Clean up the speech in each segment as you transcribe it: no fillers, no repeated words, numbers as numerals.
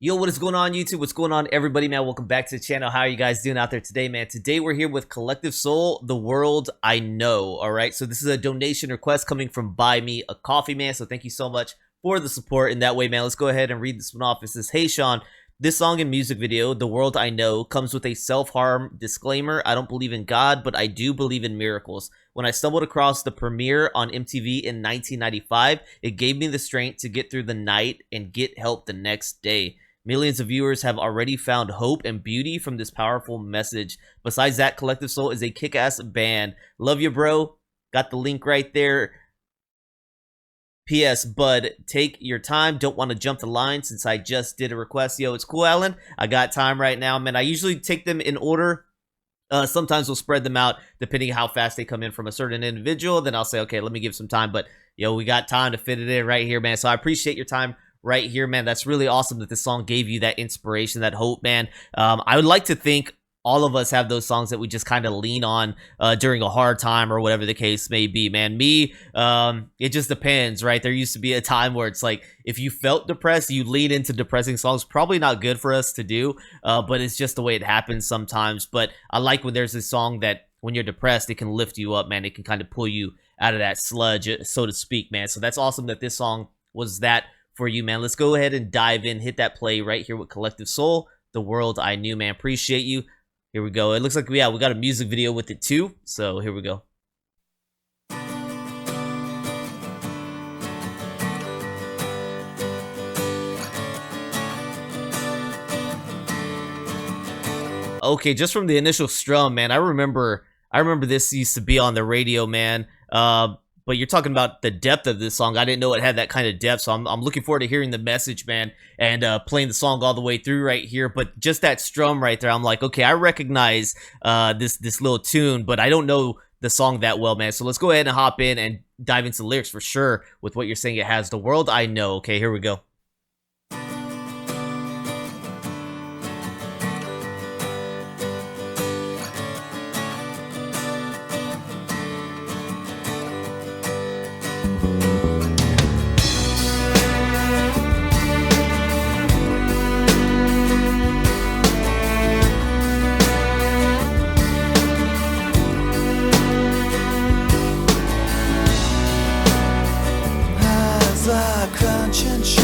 Yo, what is going on, YouTube? What's going on, everybody, man? Welcome back to the channel. How are you guys doing out there today, man? Today we're here with Collective Soul, The World I Know. All right, so this is a donation request coming from Buy Me a Coffee, man. So thank you so much for the support in that way, man. Let's go ahead and read this one off. It says, "Hey Sean, this song and music video, The World I Know, comes with a self-harm disclaimer. I don't believe in God, but I do believe in miracles. When I stumbled across the premiere on MTV in 1995, it gave me the strength to get through the night and get help the next day. Millions of viewers have already found hope and beauty from this powerful message. Besides that, Collective Soul is a kick-ass band. Love you, bro." Got the link right there. P.S. Bud, take your time. Don't want to jump the line since I just did a request. Yo, it's cool, Alan. I got time right now, man. I usually take them in order. Sometimes we'll spread them out depending how fast they come in from a certain individual. Then I'll say, okay, let me give some time. But, yo, we got time to fit it in right here, man. So I appreciate your time right here, man. That's really awesome that this song gave you that inspiration, that hope, man. I would like to think all of us have those songs that we just kind of lean on during a hard time or whatever the case may be, man. Me, it just depends, right? There used to be a time where it's like, if you felt depressed, you lean into depressing songs. Probably not good for us to do, but it's just the way it happens sometimes. But I like when there's a song that when you're depressed, it can lift you up, man. It can kind of pull you out of that sludge, so to speak, man. So that's awesome that this song was that for you, man. Let's go ahead and dive in, hit that play right here with Collective Soul, The World I Knew, man. Appreciate you. Here we go. It looks like, yeah, we got a music video with it too, so here we go. Okay, just from the initial strum, man, I remember this used to be on the radio, man. But you're talking about the depth of this song. I didn't know it had that kind of depth, so I'm looking forward to hearing the message, man, and playing the song all the way through right here. But just that strum right there, I'm like, okay, I recognize this little tune, but I don't know the song that well, man. So let's go ahead and hop in and dive into the lyrics for sure with what you're saying it has. The world I know. Okay, here we go. Crunch and show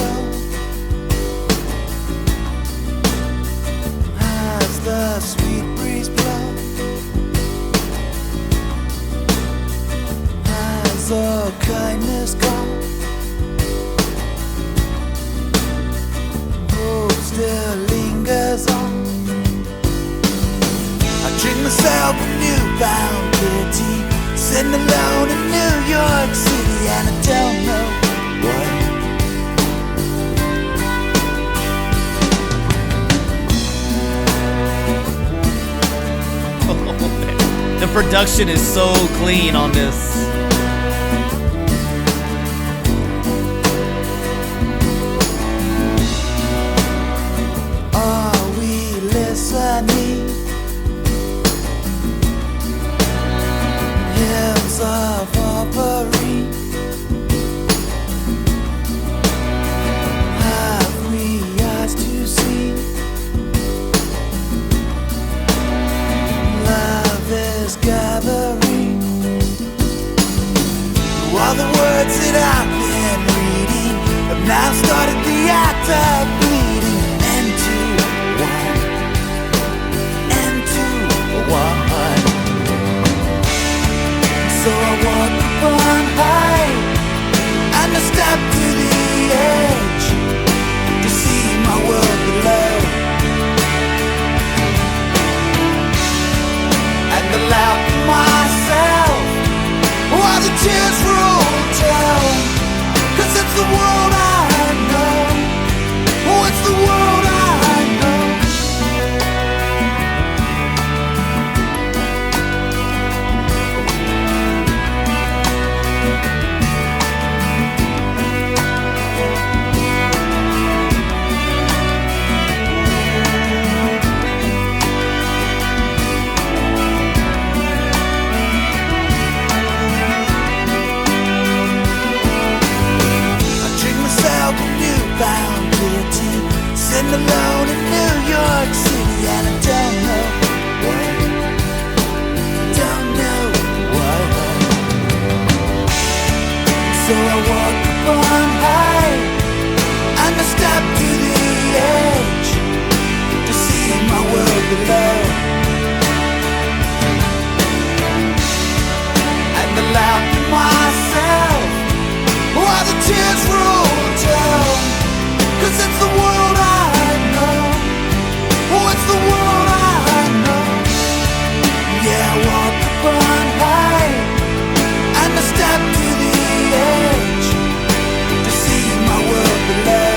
as the sweet breeze blow, as all kindness gone, hope still lingers on. I drink myself a newfound pity, sitting alone in New York City, and I don't know what. The production is so clean on this. Are we listening? Hymns of offering. Have we eyes to see? Love is gathering. alone in New York City, and I don't know what, don't know what. So I walk upon high, and I step to the edge to see my world below. And I laugh to myself while the tears roll down, 'cause it's the world I know. Oh, it's the world I know. Yeah, I walk upon high, and I step to the edge to see my world below.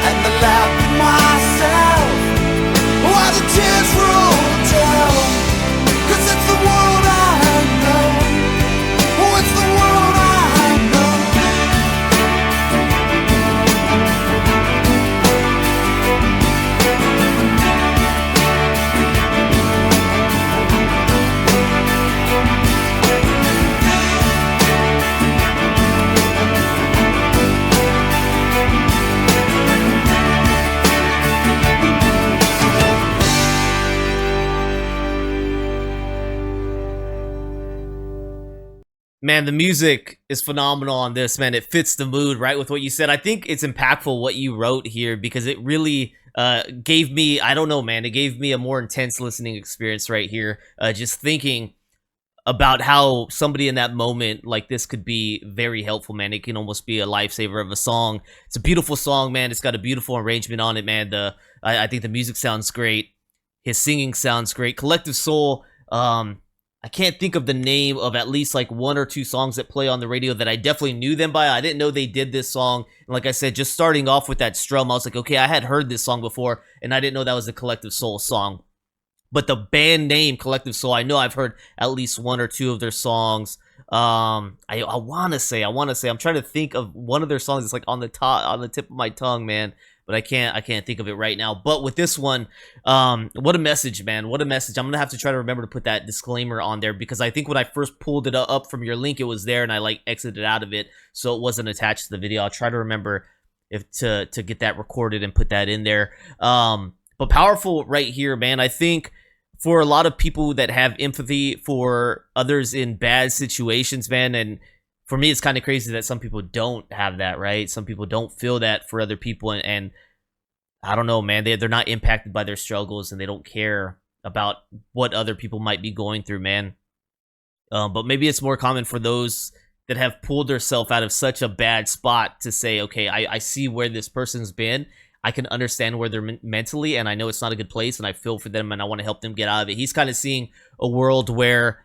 And I laugh to myself while the tears roll down, 'cause it's the world I know. Oh, it's the world I know. Man, the music is phenomenal on this, man. It fits the mood right with what you said. I think it's impactful what you wrote here because it really gave me, I don't know, man, it gave me a more intense listening experience right here. Just thinking about how somebody in that moment like this could be very helpful, man. It can almost be a lifesaver of a song. It's a beautiful song, man. It's got a beautiful arrangement on it, man. I think the music sounds great. His singing sounds great. Collective Soul, I can't think of the name of at least like one or two songs that play on the radio that I definitely knew them by. I didn't know they did this song. And like I said, just starting off with that strum, I was like, okay, I had heard this song before, and I didn't know that was a Collective Soul song. But the band name Collective Soul, I know I've heard at least one or two of their songs. I want to say, I'm trying to think of one of their songs that's like on the tip of my tongue, man. But I can't think of it right now. But with this one, what a message, man. What a message. I'm going to have to try to remember to put that disclaimer on there because I think when I first pulled it up from your link, it was there and I like exited out of it. So it wasn't attached to the video. I'll try to remember if to get that recorded and put that in there. But powerful right here, man. I think for a lot of people that have empathy for others in bad situations, man, and for me, it's kind of crazy that some people don't have that, right? Some people don't feel that for other people, and I don't know, man. They're not impacted by their struggles, and they don't care about what other people might be going through, man. But maybe it's more common for those that have pulled themselves out of such a bad spot to say, okay, I see where this person's been. I can understand where they're mentally, and I know it's not a good place, and I feel for them, and I want to help them get out of it. He's kind of seeing a world where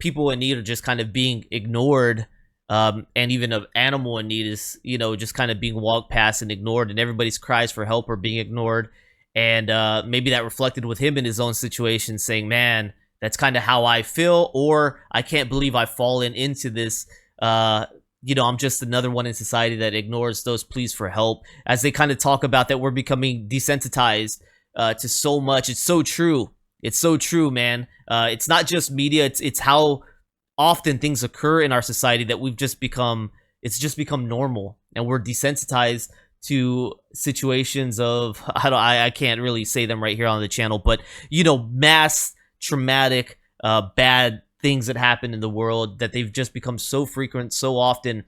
people in need are just kind of being ignored, and even an animal in need is, you know, just kind of being walked past and ignored, and everybody's cries for help are being ignored. And maybe that reflected with him in his own situation, saying, man, that's kind of how I feel, or I can't believe I've fallen into this. You know, I'm just another one in society that ignores those pleas for help. As they kind of talk about that we're becoming desensitized to so much. It's so true. It's so true, man. It's not just media. It's how often things occur in our society that it's just become normal, and we're desensitized to situations of, I can't really say them right here on the channel, but you know, mass traumatic, bad things that happen in the world, that they've just become so frequent, so often,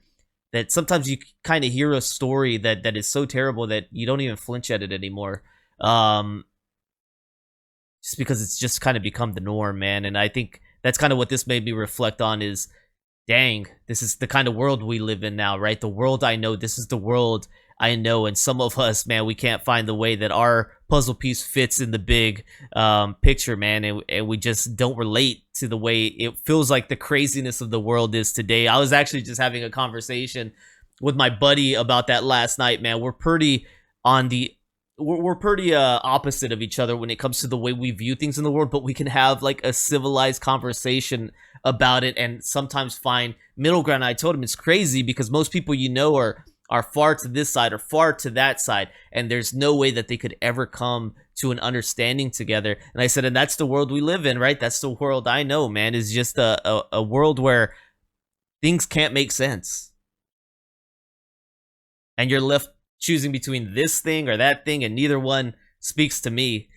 that sometimes you kind of hear a story that is so terrible that you don't even flinch at it anymore. Just because it's just kind of become the norm, man. And I think that's kind of what this made me reflect on is, dang, this is the kind of world we live in now, right? The world I know, this is the world I know. And some of us, man, we can't find the way that our puzzle piece fits in the big picture, man. And we just don't relate to the way it feels like the craziness of the world is today. I was actually just having a conversation with my buddy about that last night, man. We're pretty opposite of each other when it comes to the way we view things in the world, but we can have like a civilized conversation about it and sometimes find middle ground. I told him it's crazy because most people, you know, are far to this side or far to that side, and there's no way that they could ever come to an understanding together. And I said, and that's the world we live in, right? That's the world I know, man. Is just a world where things can't make sense. and you're left choosing between this thing or that thing, and neither one speaks to me.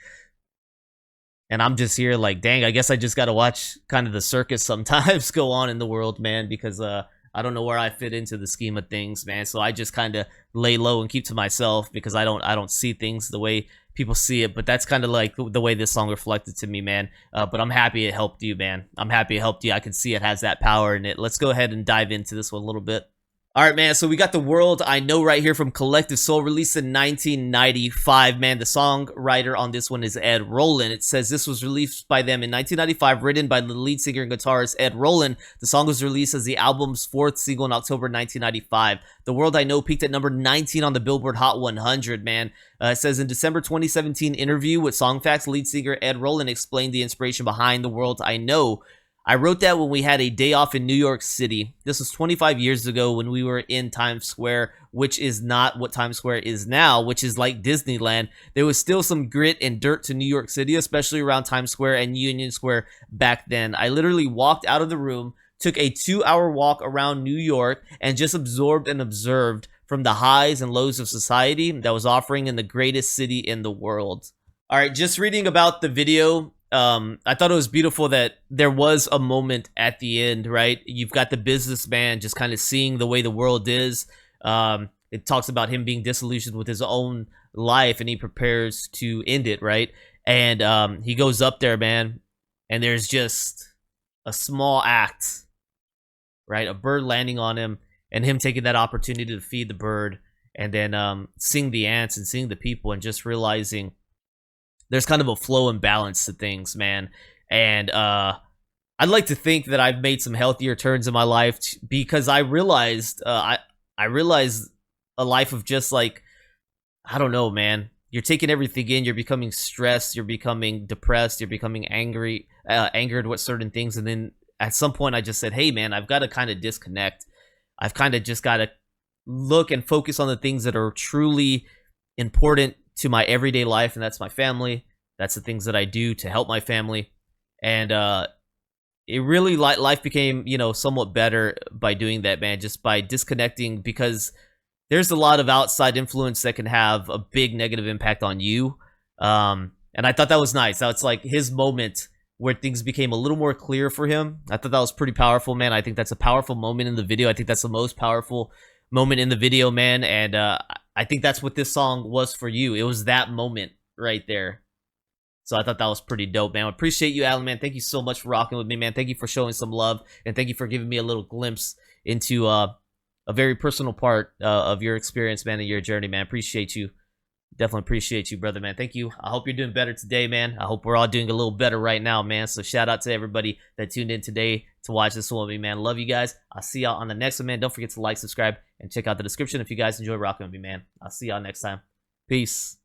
And I'm just here like, dang, I guess I just gotta watch kind of the circus sometimes go on in the world, man, because I don't know where I fit into the scheme of things, man. So I just kind of lay low and keep to myself because I don't see things the way people see it. But that's kind of like the way this song reflected to me, man. But I'm happy it helped you, man. I'm happy it helped you. I can see it has that power in it. Let's go ahead and dive into this one a little bit. All right, man, so we got The World I Know right here from Collective Soul, released in 1995, man. The songwriter on this one is Ed Roland. It says this was released by them in 1995, written by the lead singer and guitarist Ed Roland. The song was released as the album's 4th single in October 1995. The World I Know peaked at number 19 on the Billboard Hot 100, man. It says in December 2017 interview with Songfacts, lead singer Ed Roland explained the inspiration behind The World I Know. I wrote that when we had a day off in New York City. This was 25 years ago when we were in Times Square, which is not what Times Square is now, which is like Disneyland. There was still some grit and dirt to New York City, especially around Times Square and Union Square back then. I literally walked out of the room, took a 2-hour walk around New York, and just absorbed and observed from the highs and lows of society that was offering in the greatest city in the world. All right, just reading about the video, I thought it was beautiful that there was a moment at the end, right? You've got the businessman just kind of seeing the way the world is. It talks about him being disillusioned with his own life and he prepares to end it, right? And he goes up there, man, and there's just a small act, right? A bird landing on him and him taking that opportunity to feed the bird and then seeing the ants and seeing the people and just realizing there's kind of a flow and balance to things, man. And I'd like to think that I've made some healthier turns in my life because I realized I realized a life of just like, I don't know, man. You're taking everything in. You're becoming stressed. You're becoming depressed. You're becoming angry, angered with certain things. And then at some point, I just said, hey, man, I've got to kind of disconnect. I've kind of just got to look and focus on the things that are truly important to my everyday life, and that's my family. That's the things that I do to help my family. And it really, life became, you know, somewhat better by doing that, man, just by disconnecting, because there's a lot of outside influence that can have a big negative impact on you. And I thought that was nice. Now it's like his moment where things became a little more clear for him. I thought that was pretty powerful, man. I think that's a powerful moment in the video. I think that's the most powerful moment in the video, man. And I think that's what this song was for you. It was that moment right there. So I thought that was pretty dope, man. I appreciate you, Alan, man. Thank you so much for rocking with me, man. Thank you for showing some love, and thank you for giving me a little glimpse into a very personal part of your experience, man, and your journey, man. Appreciate you. Definitely appreciate you, brother, man. Thank you. I hope you're doing better today, man. I hope we're all doing a little better right now, man. So shout out to everybody that tuned in today to watch this one with me, man. Love you guys. I'll see y'all on the next one, man. Don't forget to like, subscribe, and check out the description if you guys enjoy rocking with me, man. I'll see y'all next time. Peace.